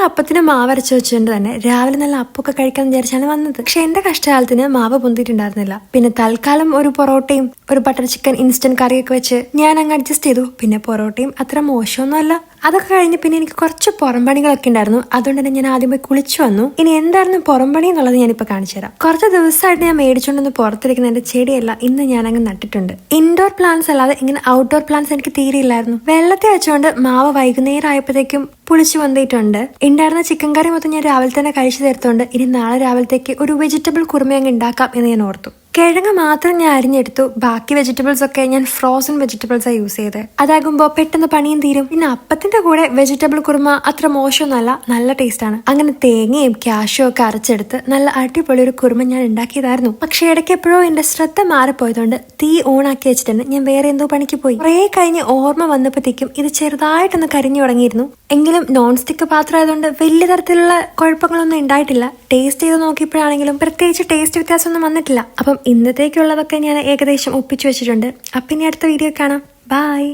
അപ്പത്തിന് മാവ് അരച്ചു വെച്ചുകൊണ്ട് തന്നെ രാവിലെ നല്ല അപ്പൊക്കെ കഴിക്കാൻ വിചാരിച്ചാണ് വന്നത്. പക്ഷെ എന്റെ കഷ്ടകാലത്തിന് മാവ് പൊന്തിയിട്ടുണ്ടായിരുന്നില്ല. പിന്നെ തൽക്കാലം ഒരു പൊറോട്ടയും ഒരു ബട്ടർ ചിക്കൻ ഇൻസ്റ്റന്റ് കറിയൊക്കെ വെച്ച് ഞാൻ അങ്ങ് അഡ്ജസ്റ്റ് ചെയ്തു. പിന്നെ പൊറോട്ടയും അത്ര മോശമൊന്നുമല്ല. അതൊക്കെ കഴിഞ്ഞ് പിന്നെ എനിക്ക് കുറച്ച് പുറംപണികളൊക്കെ ഉണ്ടായിരുന്നു. അതുകൊണ്ട് തന്നെ ഞാൻ ആദ്യം പോയി കുളിച്ചു വന്നു. ഇനി എന്തായിരുന്നു പുറംപണി എന്നുള്ളത് ഞാനിപ്പോ കാണിച്ചു തരാം. കുറച്ച് ദിവസമായിട്ട് ഞാൻ മേടിച്ചുകൊണ്ടൊന്ന് പുറത്തിരിക്കുന്ന എന്റെ ചെടിയല്ല ഇന്ന് ഞാൻ അങ്ങ് നട്ടിട്ടുണ്ട്. ഇൻഡോർ പ്ലാന്റ്സ് അല്ലാതെ ഇങ്ങനെ ഔട്ട്ഡോർ പ്ലാന്റ്സ് എനിക്ക് തീരെയില്ലായിരുന്നു. വെള്ളത്തിൽ വെച്ചുകൊണ്ട് മാവ് വൈകുന്നേരം ആയപ്പോഴത്തേക്കും പുളിച്ചു വന്നിട്ടുണ്ട്. ഉണ്ടായിരുന്ന ചിക്കൻ കറി മൊത്തം ഞാൻ രാവിലെ തന്നെ കഴിച്ചു തീർത്തോണ്ട് ഇനി നാളെ രാവിലത്തേക്ക് ഒരു വെജിറ്റബിൾ കുറുമ അങ്ങ് ഉണ്ടാക്കാം എന്ന് ഞാൻ ഓർത്തു. കിഴങ്ങ് മാത്രം ഞാൻ അരിഞ്ഞെടുത്തു. ബാക്കി വെജിറ്റബിൾസ് ഒക്കെ ഞാൻ ഫ്രോസൺ വെജിറ്റബിൾസാണ് യൂസ് ചെയ്തത്. അതാകുമ്പോൾ പെട്ടെന്ന് പണിയും തീരും. പിന്നെ അപ്പത്തിന്റെ കൂടെ വെജിറ്റബിൾ കുറുമ അത്ര മോശമൊന്നുമല്ല, നല്ല ടേസ്റ്റ് ആണ്. അങ്ങനെ തേങ്ങയും ക്യാഷും ഒക്കെ അരച്ചെടുത്ത് നല്ല അടിപൊളി ഒരു കുറുമ ഞാൻ ഉണ്ടാക്കിയതായിരുന്നു. പക്ഷെ ഇടയ്ക്ക് എപ്പോഴോ എന്റെ ശ്രദ്ധ മാറിപ്പോയതുകൊണ്ട് തീ ഓണാക്കി വെച്ചിട്ടുണ്ട് ഞാൻ വേറെ എന്തോ പണിക്ക് പോയി. കുറേ കഴിഞ്ഞ് ഓർമ്മ വന്നപ്പോഴത്തേക്കും ഇത് ചെറുതായിട്ടൊന്ന് കരിഞ്ഞു തുടങ്ങിയിരുന്നു. എങ്കിലും നോൺ സ്റ്റിക്ക് പാത്രം ആയതുകൊണ്ട് വലിയ തരത്തിലുള്ള കുഴപ്പങ്ങളൊന്നും ഉണ്ടായിട്ടില്ല. ടേസ്റ്റ് ചെയ്ത് നോക്കിയപ്പോഴാണെങ്കിലും പ്രത്യേകിച്ച് ടേസ്റ്റ് വ്യത്യാസമൊന്നും വന്നിട്ടില്ല. അപ്പം ഇന്നത്തേക്കുള്ളതൊക്കെ ഞാൻ ഏകദേശം ഒപ്പിച്ചു വെച്ചിട്ടുണ്ട്. അപ്പം ഇനി അടുത്ത വീഡിയോ കാണാം. ബൈ.